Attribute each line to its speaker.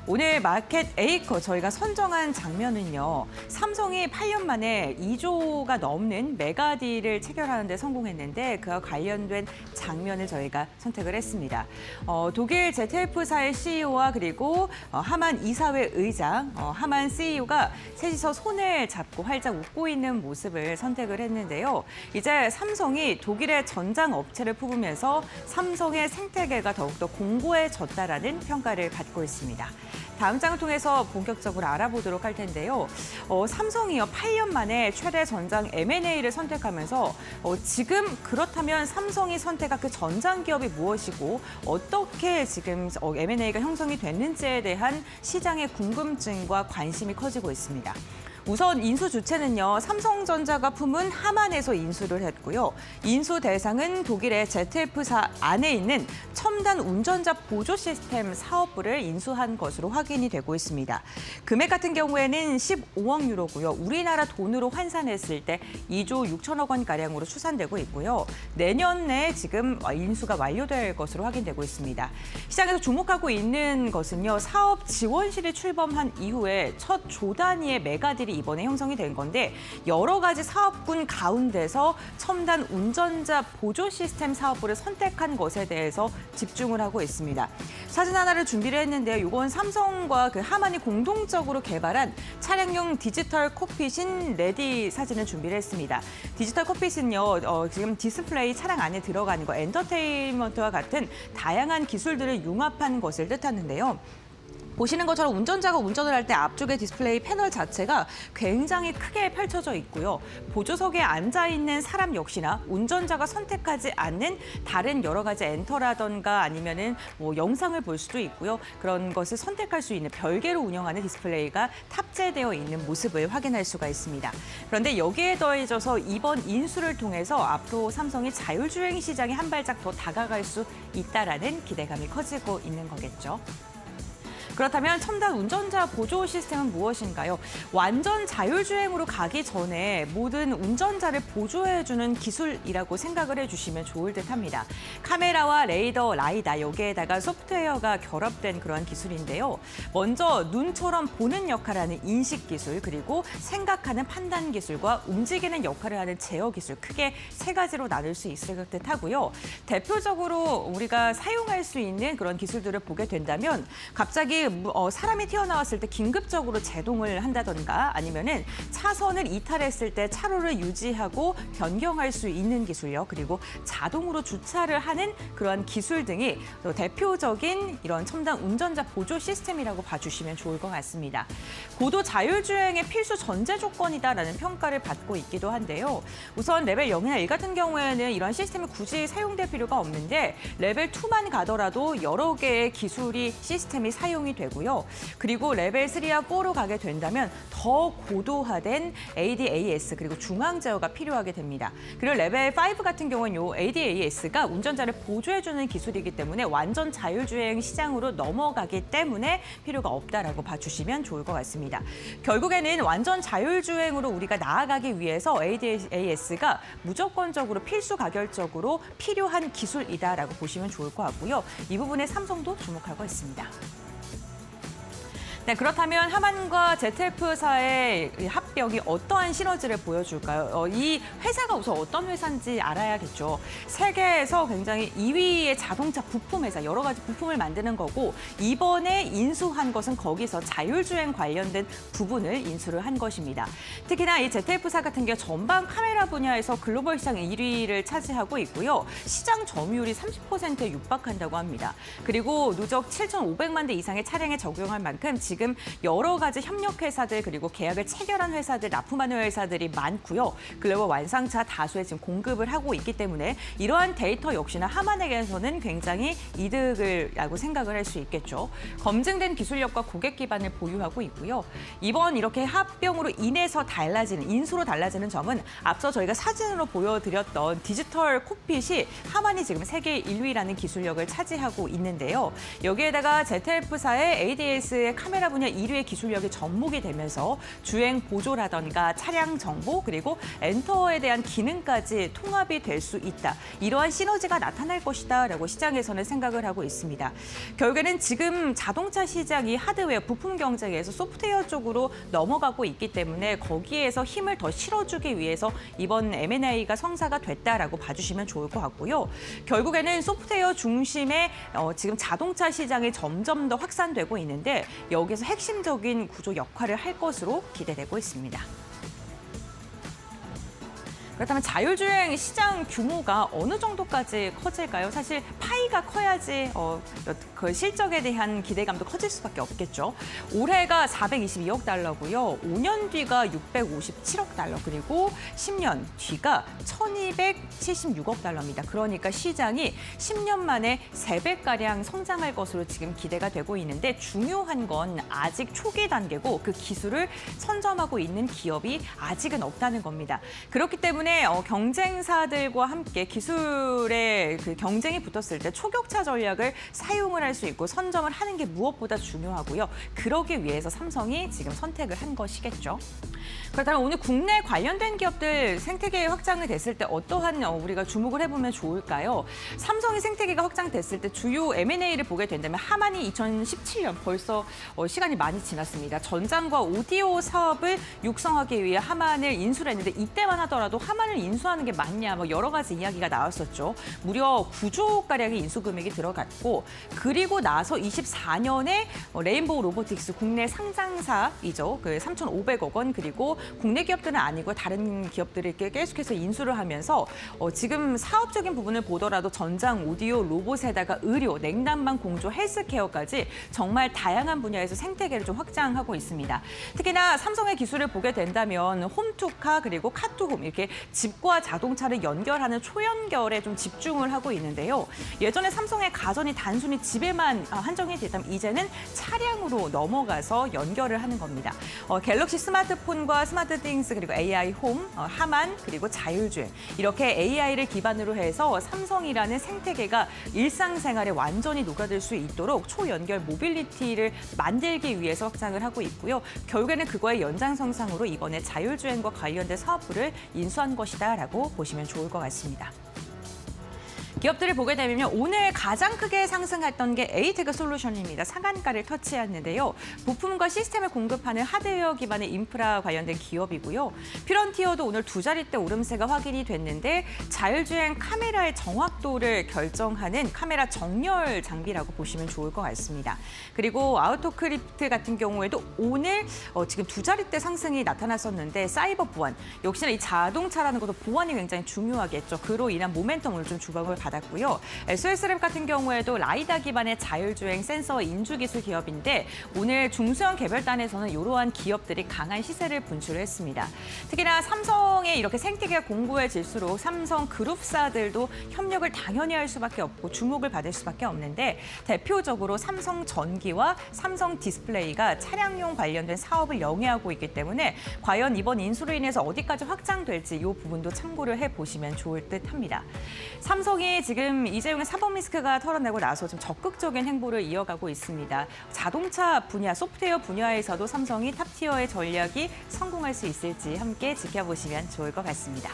Speaker 1: 오늘 마켓 에이커 저희가 선정한 장면은요. 삼성이 8년 만에 2조가 넘는 메가딜을 체결하는 데 성공했는데 그와 관련된 장면을 저희가 선택을 했습니다. 독일 ZF사의 CEO와 그리고 하만 이사회 의장, 하만 CEO가 셋이서 손을 잡고 활짝 웃고 있는 모습을 선택을 했는데요. 이제 삼성이 독일의 전장 업체를 뽑으면서 삼성의 생태계가 더욱더 공고해졌다라는 평가를 받고 있습니다. 다음 장을 통해서 본격적으로 알아보도록 할 텐데요. 삼성이요 8년 만에 최대 전장 M&A를 선택하면서 지금 그렇다면 삼성이 선택한 그 전장 기업이 무엇이고 어떻게 지금 M&A가 형성이 됐는지에 대한 시장의 궁금증과 관심이 커지고 있습니다. 우선 인수 주체는요. 삼성전자가 품은 하만에서 인수를 했고요. 인수 대상은 독일의 ZF사 안에 있는 첨단 운전자 보조 시스템 사업부를 인수한 것으로 확인이 되고 있습니다. 금액 같은 경우에는 15억 유로고요. 우리나라 돈으로 환산했을 때 2조 6천억 원가량으로 추산되고 있고요. 내년 내에 지금 인수가 완료될 것으로 확인되고 있습니다. 시장에서 주목하고 있는 것은요. 사업 지원실이 출범한 이후에 첫 조 단위의 메가딜이 이번에 형성이 된 건데 여러 가지 사업군 가운데서 첨단 운전자 보조 시스템 사업부를 선택한 것에 대해서 집중을 하고 있습니다. 사진 하나를 준비를 했는데요. 이건 삼성과 그 하만이 공동적으로 개발한 차량용 디지털 콕핏인 레디 사진을 준비를 했습니다. 디지털 콕핏은요. 지금 디스플레이 차량 안에 들어가는 거 엔터테인먼트와 같은 다양한 기술들을 융합한 것을 뜻하는데요. 보시는 것처럼 운전자가 운전을 할 때 앞쪽의 디스플레이 패널 자체가 굉장히 크게 펼쳐져 있고요. 보조석에 앉아있는 사람 역시나 운전자가 선택하지 않는 다른 여러 가지 엔터라던가 아니면은 영상을 볼 수도 있고요. 그런 것을 선택할 수 있는 별개로 운영하는 디스플레이가 탑재되어 있는 모습을 확인할 수가 있습니다. 그런데 여기에 더해져서 이번 인수를 통해서 앞으로 삼성이 자율주행 시장에 한 발짝 더 다가갈 수 있다라는 기대감이 커지고 있는 거겠죠. 그렇다면 첨단 운전자 보조 시스템은 무엇인가요? 완전 자율주행으로 가기 전에 모든 운전자를 보조해주는 기술이라고 생각을 해주시면 좋을 듯합니다. 카메라와 레이더, 라이다 여기에다가 소프트웨어가 결합된 그러한 기술인데요. 먼저 눈처럼 보는 역할을 하는 인식 기술, 그리고 생각하는 판단 기술과 움직이는 역할을 하는 제어 기술, 크게 세 가지로 나눌 수 있을 듯하고요. 대표적으로 우리가 사용할 수 있는 그런 기술들을 보게 된다면 갑자기 사람이 튀어나왔을 때 긴급적으로 제동을 한다던가 아니면은 차선을 이탈했을 때 차로를 유지하고 변경할 수 있는 기술력, 그리고 자동으로 주차를 하는 그러한 기술 등이 대표적인 이런 첨단 운전자 보조 시스템이라고 봐주시면 좋을 것 같습니다. 고도 자율주행의 필수 전제 조건이다라는 평가를 받고 있기도 한데요. 우선 레벨 0이나 1 같은 경우에는 이런 시스템이 굳이 사용될 필요가 없는데 레벨 2만 가더라도 여러 개의 기술이 시스템이 사용이 되고요. 그리고 레벨 3와 4로 가게 된다면 더 고도화된 ADAS 그리고 중앙 제어가 필요하게 됩니다. 그리고 레벨 5 같은 경우는 이 ADAS가 운전자를 보조해주는 기술이기 때문에 완전 자율주행 시장으로 넘어가기 때문에 필요가 없다라고 봐주시면 좋을 것 같습니다. 결국에는 완전 자율주행으로 우리가 나아가기 위해서 ADAS가 무조건적으로 필수 가결적으로 필요한 기술이다라고 보시면 좋을 것 같고요. 이 부분에 삼성도 주목하고 있습니다. 네, 그렇다면 하만과 ZF사의 합병이 어떠한 시너지를 보여줄까요? 이 회사가 우선 어떤 회사인지 알아야겠죠. 세계에서 굉장히 2위의 자동차 부품 회사, 여러 가지 부품을 만드는 거고 이번에 인수한 것은 거기서 자율주행 관련된 부분을 인수를 한 것입니다. 특히나 이 ZF사 같은 경우 전방 카메라 분야에서 글로벌 시장 1위를 차지하고 있고요. 시장 점유율이 30%에 육박한다고 합니다. 그리고 누적 7,500만 대 이상의 차량에 적용할 만큼 지금 여러 가지 협력 회사들 그리고 계약을 체결한 회사들, 납품하는 회사들이 많고요. 글로벌 완상차 다수에 지금 공급을 하고 있기 때문에 이러한 데이터 역시나 하만에게서는 굉장히 이득이라고 생각을 할 수 있겠죠. 검증된 기술력과 고객 기반을 보유하고 있고요. 이번 이렇게 합병으로 인해서 인수로 달라지는 점은 앞서 저희가 사진으로 보여드렸던 디지털 콕핏이 하만이 지금 세계 1위라는 기술력을 차지하고 있는데요. 여기에다가 ZF사의 ADS의 카메라 자동차 분야 1위의 기술력이 접목이 되면서 주행 보조라던가 차량 정보 그리고 엔터에 대한 기능까지 통합이 될 수 있다. 이러한 시너지가 나타날 것이다라고 시장에서는 생각을 하고 있습니다. 결국에는 지금 자동차 시장이 하드웨어, 부품 경쟁에서 소프트웨어 쪽으로 넘어가고 있기 때문에 거기에서 힘을 더 실어주기 위해서 이번 M&A가 성사가 됐다라고 봐주시면 좋을 것 같고요. 결국에는 소프트웨어 중심의 지금 자동차 시장이 점점 더 확산되고 있는데 여기서 핵심적인 구조 역할을 할 것으로 기대되고 있습니다. 그렇다면 자율주행 시장 규모가 어느 정도까지 커질까요? 사실 파이가 커야지 그 실적에 대한 기대감도 커질 수밖에 없겠죠. 올해가 422억 달러고요. 5년 뒤가 657억 달러, 그리고 10년 뒤가 1276억 달러입니다. 그러니까 시장이 10년 만에 3배가량 성장할 것으로 지금 기대가 되고 있는데 중요한 건 아직 초기 단계고 그 기술을 선점하고 있는 기업이 아직은 없다는 겁니다. 그렇기 때문에 경쟁사들과 함께 기술의 그 경쟁이 붙었을 때 초격차 전략을 사용을 할 수 있고 선점을 하는 게 무엇보다 중요하고요. 그러기 위해서 삼성이 지금 선택을 한 것이겠죠. 그렇다면 오늘 국내 관련된 기업들 생태계 확장이 됐을 때 어떠한 우리가 주목을 해보면 좋을까요? 삼성이 생태계가 확장됐을 때 주요 M&A를 보게 된다면 하만이 2017년 벌써 시간이 많이 지났습니다. 전장과 오디오 사업을 육성하기 위해 하만을 인수를 했는데 이때만 하더라도 하만을 인수하는 게 맞냐 뭐 여러 가지 이야기가 나왔었죠. 무려 9조가량의 인수 금액이 들어갔고 그리고 나서 24년에 레인보우 로보틱스 국내 상장사이죠. 그 3,500억 원 그리고 국내 기업들은 아니고 다른 기업들을 계속해서 인수를 하면서 지금 사업적인 부분을 보더라도 전장, 오디오, 로봇에다가 의료, 냉난방, 공조, 헬스케어까지 정말 다양한 분야에서 생태계를 좀 확장하고 있습니다. 특히나 삼성의 기술을 보게 된다면 홈투카 그리고 카투홈 이렇게 집과 자동차를 연결하는 초연결에 좀 집중을 하고 있는데요. 예전에 삼성의 가전이 단순히 집에만 한정이 됐다면 이제는 차량으로 넘어가서 연결을 하는 겁니다. 갤럭시 스마트폰과 스마트띵스 그리고 AI 홈, 하만 그리고 자율주행 이렇게 AI를 기반으로 해서 삼성이라는 생태계가 일상생활에 완전히 녹아들 수 있도록 초연결 모빌리티를 만들기 위해서 확장을 하고 있고요. 결국에는 그거의 연장선상으로 이번에 자율주행과 관련된 사업부를 인수한 것이다라고 보시면 좋을 것 같습니다. 기업들을 보게 되면 오늘 가장 크게 상승했던 게 에이테크 솔루션입니다. 상한가를 터치했는데요. 부품과 시스템을 공급하는 하드웨어 기반의 인프라 관련된 기업이고요. 피런티어도 오늘 두 자릿대 오름세가 확인이 됐는데 자율주행 카메라의 정확도를 결정하는 카메라 정렬 장비라고 보시면 좋을 것 같습니다. 그리고 아우토크립트 같은 경우에도 오늘 지금 두 자릿대 상승이 나타났었는데 사이버 보안, 역시나 이 자동차라는 것도 보안이 굉장히 중요하겠죠. 그로 인한 모멘텀을 좀 주목을 받았고요. SOS랩 같은 경우에도 라이다 기반의 자율주행 센서 인주 기술 기업인데 오늘 중소형 개별단에서는 이러한 기업들이 강한 시세를 분출을 했습니다. 특히나 삼성의 이렇게 생태계가 공고해질수록 삼성 그룹사들도 협력을 당연히 할 수밖에 없고 주목을 받을 수밖에 없는데 대표적으로 삼성 전기와 삼성 디스플레이가 차량용 관련된 사업을 영위하고 있기 때문에 과연 이번 인수로 인해서 어디까지 확장될지 이 부분도 참고를 해보시면 좋을 듯합니다. 삼성이 지금 이재용의 사법 리스크가 털어내고 나서 좀 적극적인 행보를 이어가고 있습니다. 자동차 분야, 소프트웨어 분야에서도 삼성이 탑티어의 전략이 성공할 수 있을지 함께 지켜보시면 좋을 것 같습니다.